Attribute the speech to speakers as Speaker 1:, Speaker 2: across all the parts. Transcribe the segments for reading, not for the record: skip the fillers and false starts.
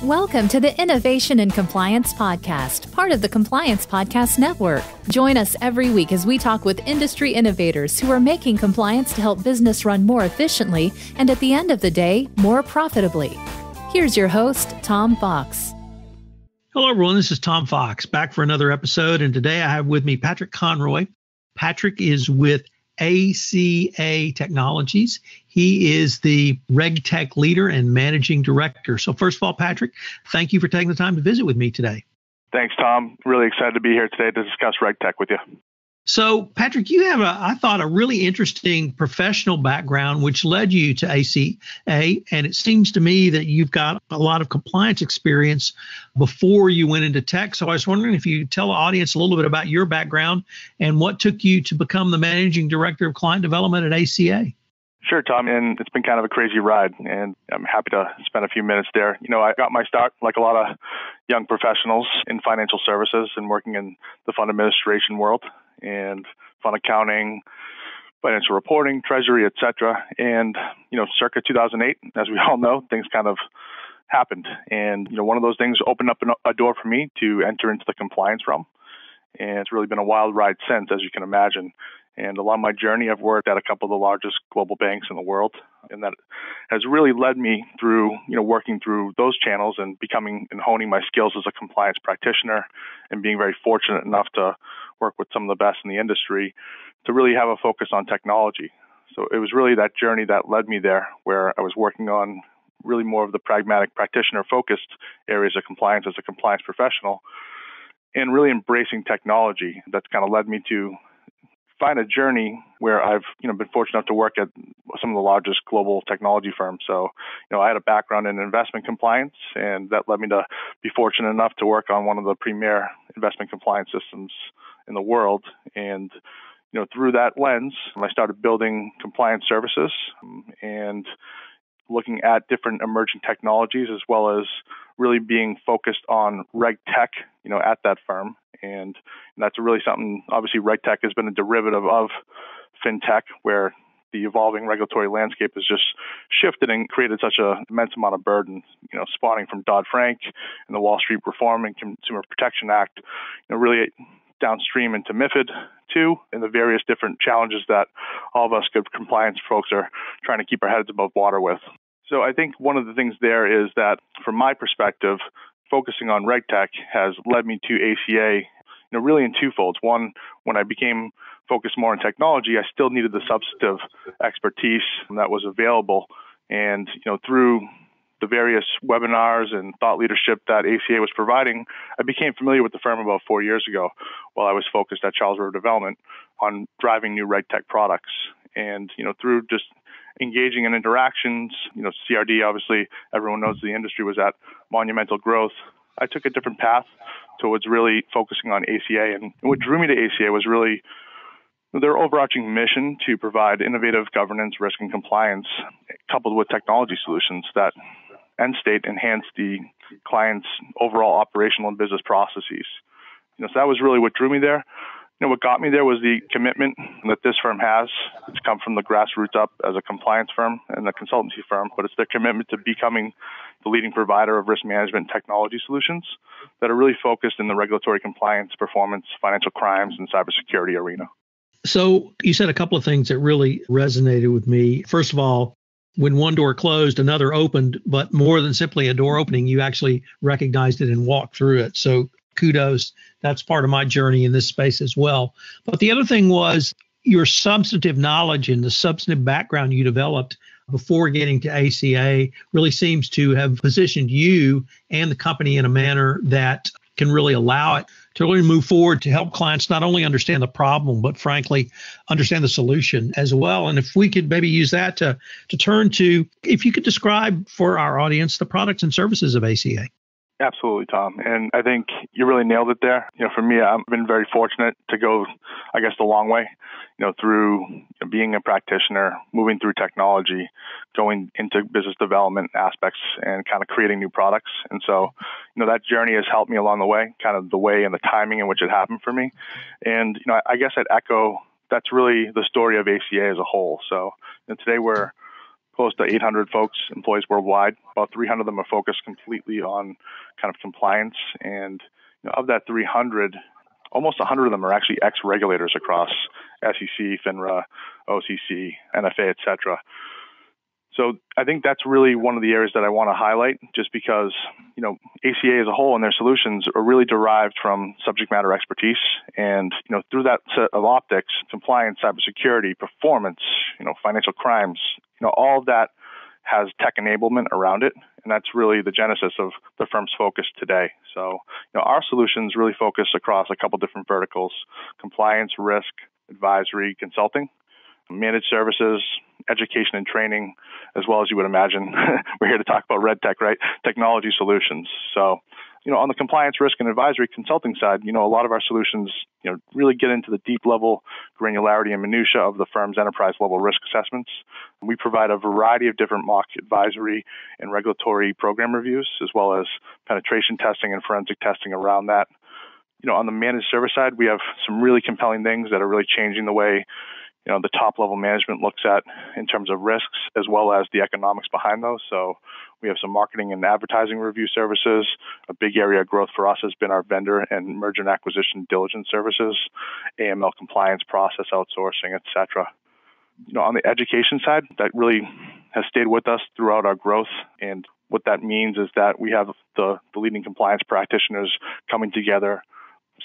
Speaker 1: Welcome to the Innovation and Compliance Podcast, part of the Compliance Podcast Network. Join us every week as we talk with industry innovators who are making compliance to help business run more efficiently and, at the end of the day, more profitably. Here's your host, Tom Fox.
Speaker 2: Hello, everyone. This is Tom Fox, back for another episode. And today I have with me Patrick Conroy. Patrick is with ACA Technologies. He is the RegTech leader and managing director. So first of all, Patrick, thank you for taking the time to visit with me today.
Speaker 3: Thanks, Tom. Really excited to be here today to discuss RegTech with you.
Speaker 2: So, Patrick, you have I thought, a really interesting professional background, which led you to ACA. And it seems to me that you've got a lot of compliance experience before you went into tech. So I was wondering if you tell the audience a little bit about your background and what took you to become the managing director of client development at ACA.
Speaker 3: Sure, Tom. And it's been kind of a crazy ride, and I'm happy to spend a few minutes there. You know, I got my start, like a lot of young professionals, in financial services and working in the fund administration world and fund accounting, financial reporting, treasury, et cetera. And, circa 2008, as we all know, things kind of happened. And, one of those things opened up a door for me to enter into the compliance realm. And it's really been a wild ride since, as you can imagine. And along my journey, I've worked at a couple of the largest global banks in the world. And that has really led me through, working through those channels and becoming and honing my skills as a compliance practitioner and being very fortunate enough to work with some of the best in the industry to really have a focus on technology. So it was really that journey that led me there, where I was working on really more of the pragmatic practitioner-focused areas of compliance as a compliance professional and really embracing technology. That's kind of led me to find a journey where I've been fortunate enough to work at some of the largest global technology firms. So I had a background in investment compliance, and that led me to be fortunate enough to work on one of the premier investment compliance systems in the world. And through that lens, I started building compliance services and looking at different emerging technologies, as well as really being focused on RegTech, at that firm. And that's really something, obviously, RegTech has been a derivative of FinTech, where the evolving regulatory landscape has just shifted and created such an immense amount of burden, spawning from Dodd-Frank and the Wall Street Reform and Consumer Protection Act, really downstream into MiFID II and the various different challenges that all of us good compliance folks are trying to keep our heads above water with. So I think one of the things there is that, from my perspective, focusing on RegTech has led me to ACA, really in twofolds. One, when I became focused more on technology, I still needed the substantive expertise that was available. And, through the various webinars and thought leadership that ACA was providing, I became familiar with the firm about 4 years ago while I was focused at Charles River Development on driving new RegTech products. And, through just engaging in interactions, CRD, obviously, everyone knows the industry was at monumental growth. I took a different path towards really focusing on ACA. And what drew me to ACA was really their overarching mission to provide innovative governance, risk, and compliance, coupled with technology solutions that end state enhance the client's overall operational and business processes. So that was really what drew me there. What got me there was the commitment that this firm has. It's come from the grassroots up as a compliance firm and a consultancy firm, but it's their commitment to becoming the leading provider of risk management technology solutions that are really focused in the regulatory compliance, performance, financial crimes, and cybersecurity arena.
Speaker 2: So you said a couple of things that really resonated with me. First of all, when one door closed, another opened, but more than simply a door opening, you actually recognized it and walked through it. So kudos. That's part of my journey in this space as well. But the other thing was your substantive knowledge and the substantive background you developed before getting to ACA really seems to have positioned you and the company in a manner that can really allow it to really move forward to help clients not only understand the problem, but frankly, understand the solution as well. And if we could maybe use that to turn to, if you could describe for our audience the products and services of ACA.
Speaker 3: Absolutely, Tom. And I think you really nailed it there. For me, I've been very fortunate to go, the long way, through being a practitioner, moving through technology, going into business development aspects and kind of creating new products. And so, that journey has helped me along the way, kind of the way and the timing in which it happened for me. And, I guess I'd echo that's really the story of ACA as a whole. So today we're close to 800 folks, employees worldwide. About 300 of them are focused completely on kind of compliance. And of that 300, almost 100 of them are actually ex-regulators across SEC, FINRA, OCC, NFA, et cetera. So I think that's really one of the areas that I want to highlight, just because, ACA as a whole and their solutions are really derived from subject matter expertise. And, through that set of optics, compliance, cybersecurity, performance, financial crimes, all of that has tech enablement around it. And that's really the genesis of the firm's focus today. So, our solutions really focus across a couple different verticals: compliance, risk, advisory, consulting, managed services, education and training, as well as you would imagine. We're here to talk about RegTech, right? Technology solutions. So, on the compliance, risk, and advisory consulting side, a lot of our solutions, really get into the deep level granularity and minutia of the firm's enterprise level risk assessments. We provide a variety of different mock advisory and regulatory program reviews, as well as penetration testing and forensic testing around that. On the managed service side, we have some really compelling things that are really changing the way the top level management looks at in terms of risks, as well as the economics behind those. So we have some marketing and advertising review services. A big area of growth for us has been our vendor and merger and acquisition diligence services, AML compliance, process outsourcing, et cetera. On the education side, that really has stayed with us throughout our growth. And what that means is that we have the leading compliance practitioners coming together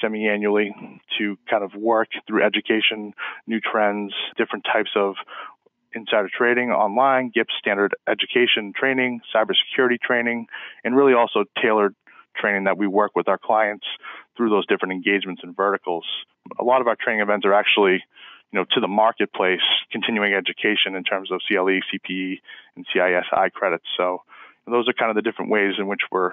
Speaker 3: semi-annually to kind of work through education, new trends, different types of insider trading online, GIPS standard education training, cybersecurity training, and really also tailored training that we work with our clients through those different engagements and verticals. A lot of our training events are actually, to the marketplace, continuing education in terms of CLE, CPE, and CISI credits. So those are kind of the different ways in which we're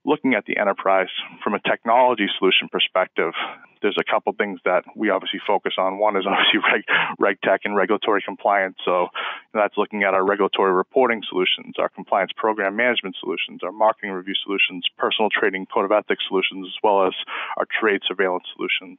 Speaker 3: looking at the enterprise from a technology solution perspective. There's a couple things that we obviously focus on. One is obviously RegTech and regulatory compliance. So that's looking at our regulatory reporting solutions, our compliance program management solutions, our marketing review solutions, personal trading code of ethics solutions, as well as our trade surveillance solutions.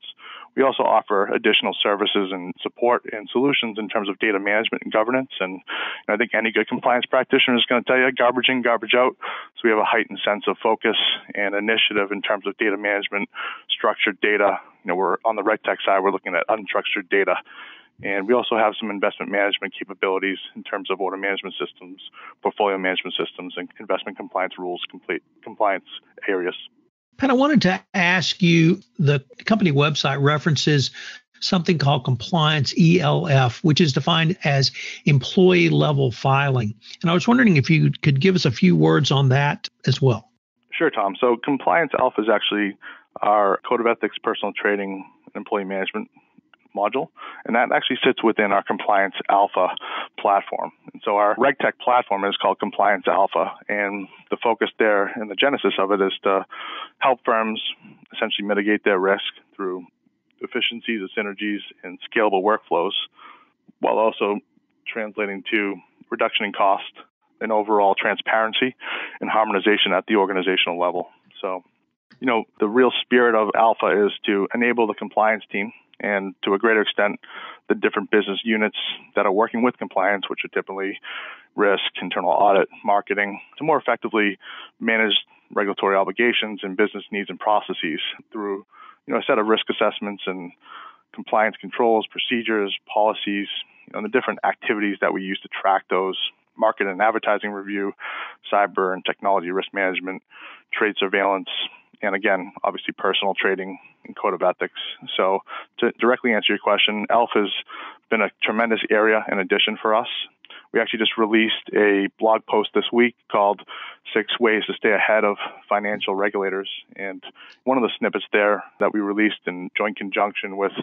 Speaker 3: We also offer additional services and support and solutions in terms of data management and governance. And I think any good compliance practitioner is going to tell you garbage in, garbage out. So we have a heightened sense of focus and initiative in terms of data management, structured data. We're on the RegTech side, we're looking at unstructured data. And we also have some investment management capabilities in terms of order management systems, portfolio management systems, and investment compliance rules, compliance areas.
Speaker 2: Pat, I wanted to ask you, the company website references something called compliance ELF, which is defined as employee level filing. And I was wondering if you could give us a few words on that as well.
Speaker 3: Sure, Tom. So compliance ELF is actually our code of ethics, personal trading, and employee management module, and that actually sits within our Compliance Alpha platform. And so our RegTech platform is called Compliance Alpha, and the focus there and the genesis of it is to help firms essentially mitigate their risk through efficiencies, synergies, and scalable workflows, while also translating to reduction in cost and overall transparency and harmonization at the organizational level. So, the real spirit of Alpha is to enable the compliance team and, to a greater extent, the different business units that are working with compliance, which are typically risk, internal audit, marketing, to more effectively manage regulatory obligations and business needs and processes through a set of risk assessments and compliance controls, procedures, policies, and the different activities that we use to track those: market and advertising review, cyber and technology risk management, trade surveillance, and again, obviously personal trading and code of ethics. So to directly answer your question, ELF has been a tremendous area and addition for us. We actually just released a blog post this week called 6 Ways to Stay Ahead of Financial Regulators. And one of the snippets there that we released in joint conjunction with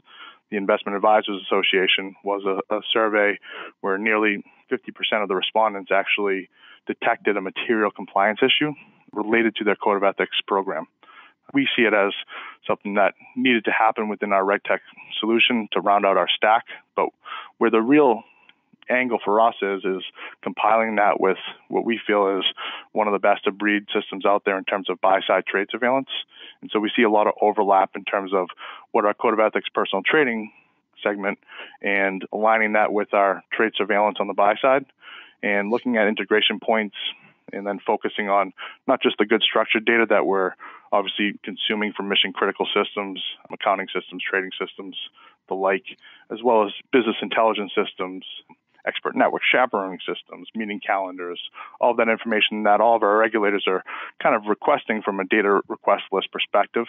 Speaker 3: the Investment Advisors Association was a survey where nearly 50% of the respondents actually detected a material compliance issue related to their code of ethics program. We see it as something that needed to happen within our RegTech solution to round out our stack, but where the real angle for us is compiling that with what we feel is one of the best of breed systems out there in terms of buy-side trade surveillance. And so we see a lot of overlap in terms of what our code of ethics personal trading segment and aligning that with our trade surveillance on the buy side. and looking at integration points and then focusing on not just the good structured data that we're obviously consuming from mission critical systems, accounting systems, trading systems, the like, as well as business intelligence systems, expert network chaperoning systems, meeting calendars, all of that information that all of our regulators are kind of requesting from a data request list perspective.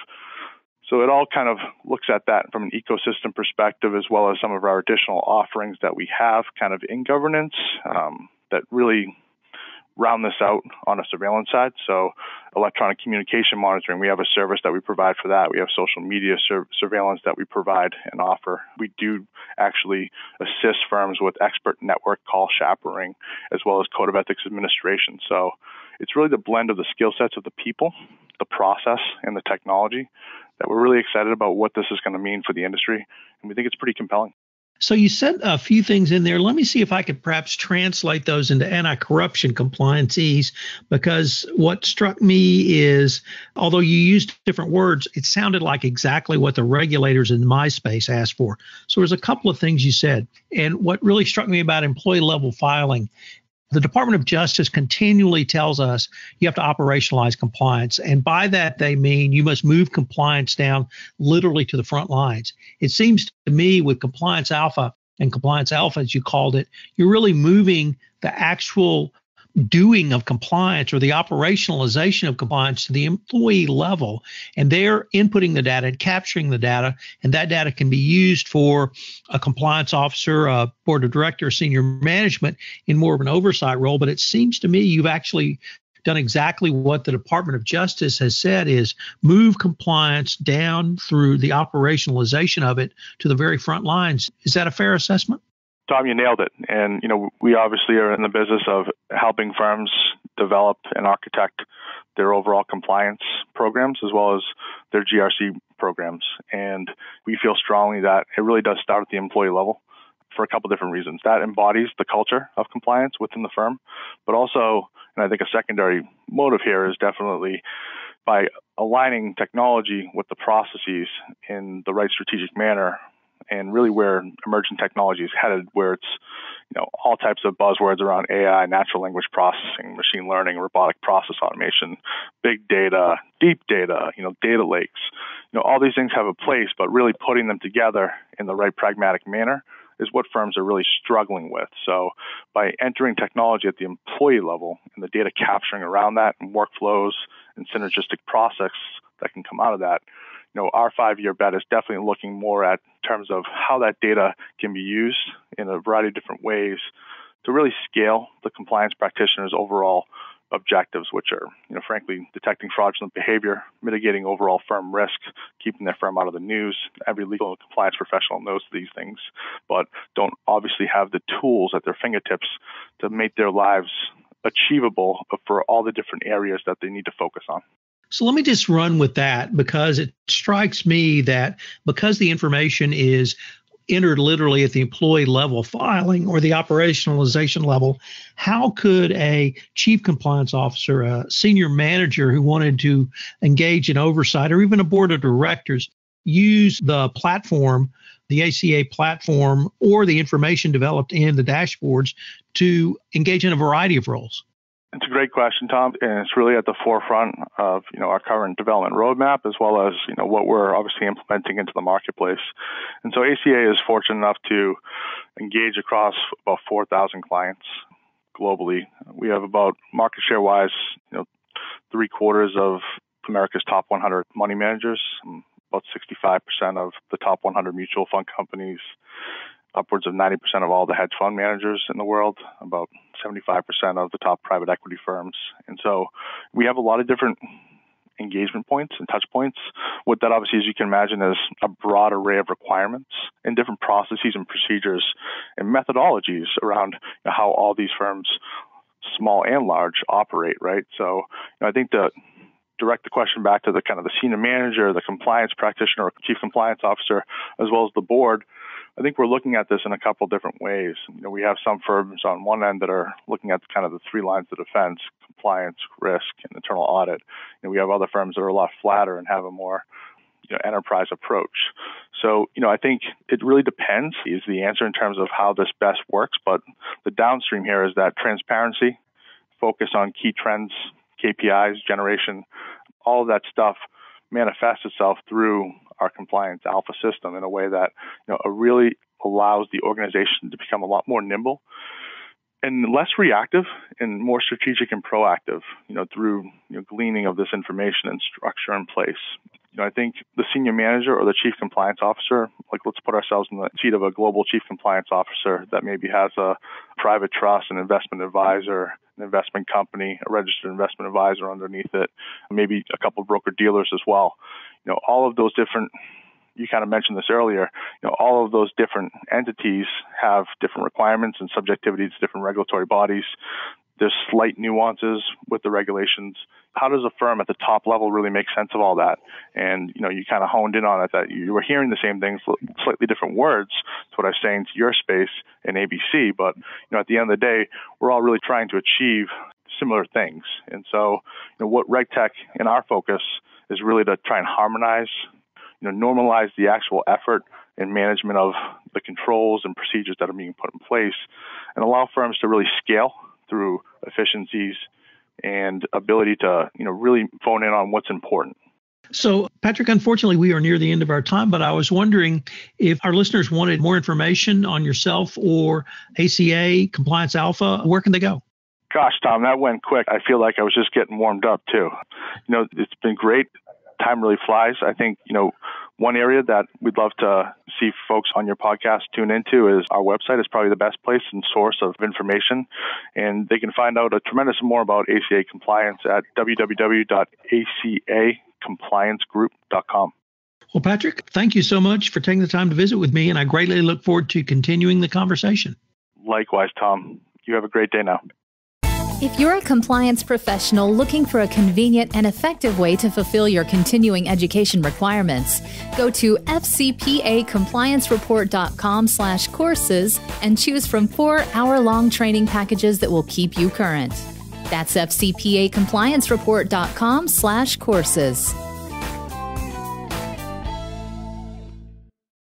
Speaker 3: So it all kind of looks at that from an ecosystem perspective, as well as some of our additional offerings that we have kind of in governance that really round this out on a surveillance side. So electronic communication monitoring, we have a service that we provide for that. We have social media surveillance that we provide and offer. We do actually assist firms with expert network call chaperoning, as well as code of ethics administration. So it's really the blend of the skill sets of the people, the process, and the technology that we're really excited about what this is going to mean for the industry. And we think it's pretty compelling.
Speaker 2: So you said a few things in there. Let me see if I could perhaps translate those into anti-corruption compliances, because what struck me is, although you used different words, it sounded like exactly what the regulators in my space asked for. So there's a couple of things you said. And what really struck me about employee level filing, the Department of Justice continually tells us you have to operationalize compliance. And by that, they mean you must move compliance down literally to the front lines. It seems to me with Compliance Alpha, and Compliance Alpha, as you called it, you're really moving the actual doing of compliance or the operationalization of compliance to the employee level, and they're inputting the data and capturing the data, and that data can be used for a compliance officer, a board of directors, senior management in more of an oversight role. But it seems to me you've actually done exactly what the Department of Justice has said, is move compliance down through the operationalization of it to the very front lines. Is that a fair assessment?
Speaker 3: Tom, you nailed it. And, we obviously are in the business of helping firms develop and architect their overall compliance programs as well as their GRC programs. And we feel strongly that it really does start at the employee level for a couple different reasons. That embodies the culture of compliance within the firm, but also, and I think a secondary motive here is definitely by aligning technology with the processes in the right strategic manner, and really where emerging technology is headed, where it's, all types of buzzwords around AI, natural language processing, machine learning, robotic process automation, big data, deep data, data lakes. All these things have a place, but really putting them together in the right pragmatic manner is what firms are really struggling with. So by entering technology at the employee level and the data capturing around that and workflows and synergistic process that can come out of that, our 5-year bet is definitely looking more at terms of how that data can be used in a variety of different ways to really scale the compliance practitioner's overall objectives, which are, frankly, detecting fraudulent behavior, mitigating overall firm risk, keeping their firm out of the news. Every legal and compliance professional knows these things, but don't obviously have the tools at their fingertips to make their lives achievable for all the different areas that they need to focus on.
Speaker 2: So let me just run with that, because it strikes me that because the information is entered literally at the employee level filing or the operationalization level, how could a chief compliance officer, a senior manager who wanted to engage in oversight, or even a board of directors use the platform, the ACA platform, or the information developed in the dashboards to engage in a variety of roles?
Speaker 3: It's a great question, Tom, and it's really at the forefront of, our current development roadmap, as well as, what we're obviously implementing into the marketplace. And so ACA is fortunate enough to engage across about 4,000 clients globally. We have about, market share-wise, 3/4 of America's top 100 money managers, about 65% of the top 100 mutual fund companies, upwards of 90% of all the hedge fund managers in the world, about 75% of the top private equity firms. And so we have a lot of different engagement points and touch points. What that obviously, as you can imagine, is a broad array of requirements and different processes and procedures and methodologies around how all these firms, small and large, operate, right? So I think to direct the question back to the kind of the senior manager, the compliance practitioner, or chief compliance officer, as well as the board, I think we're looking at this in a couple different ways. We have some firms on one end that are looking at kind of the 3 lines of defense: compliance, risk, and internal audit. And we have other firms that are a lot flatter and have a more, enterprise approach. So, I think it really depends is the answer in terms of how this best works. But the downstream here is that transparency, focus on key trends, KPIs, generation, all of that stuff manifests itself through our compliance alpha system in a way that really allows the organization to become a lot more nimble and less reactive and more strategic and proactive, through gleaning of this information and structure in place. I think the senior manager or the chief compliance officer, let's put ourselves in the seat of a global chief compliance officer that maybe has a private trust, an investment advisor, an investment company, a registered investment advisor underneath it, maybe a couple of broker dealers as well. All of those different, you kind of mentioned this earlier, all of those different entities have different requirements and subjectivity to different regulatory bodies. There's slight nuances with the regulations. How does a firm at the top level really make sense of all that? And, you kind of honed in on it that you were hearing the same things, slightly different words to what I was saying to your space in ABC. But, at the end of the day, we're all really trying to achieve similar things. And so, what RegTech in our focus is really to try and harmonize, normalize the actual effort and management of the controls and procedures that are being put in place and allow firms to really scale through efficiencies and ability to, really phone in on what's important.
Speaker 2: So, Patrick, unfortunately, we are near the end of our time, but I was wondering if our listeners wanted more information on yourself or ACA Compliance Alpha, where can they go?
Speaker 3: Gosh, Tom, that went quick. I feel like I was just getting warmed up, too. It's been great. Time really flies. I think, one area that we'd love to see folks on your podcast tune into is our website is probably the best place and source of information. And they can find out a tremendous more about ACA compliance at www.acacompliancegroup.com.
Speaker 2: Well, Patrick, thank you so much for taking the time to visit with me, and I greatly look forward to continuing the conversation.
Speaker 3: Likewise, Tom. You have a great day now.
Speaker 1: If you're a compliance professional looking for a convenient and effective way to fulfill your continuing education requirements, go to fcpacompliancereport.com/courses and choose from 4 hour-long training packages that will keep you current. That's fcpacompliancereport.com/courses.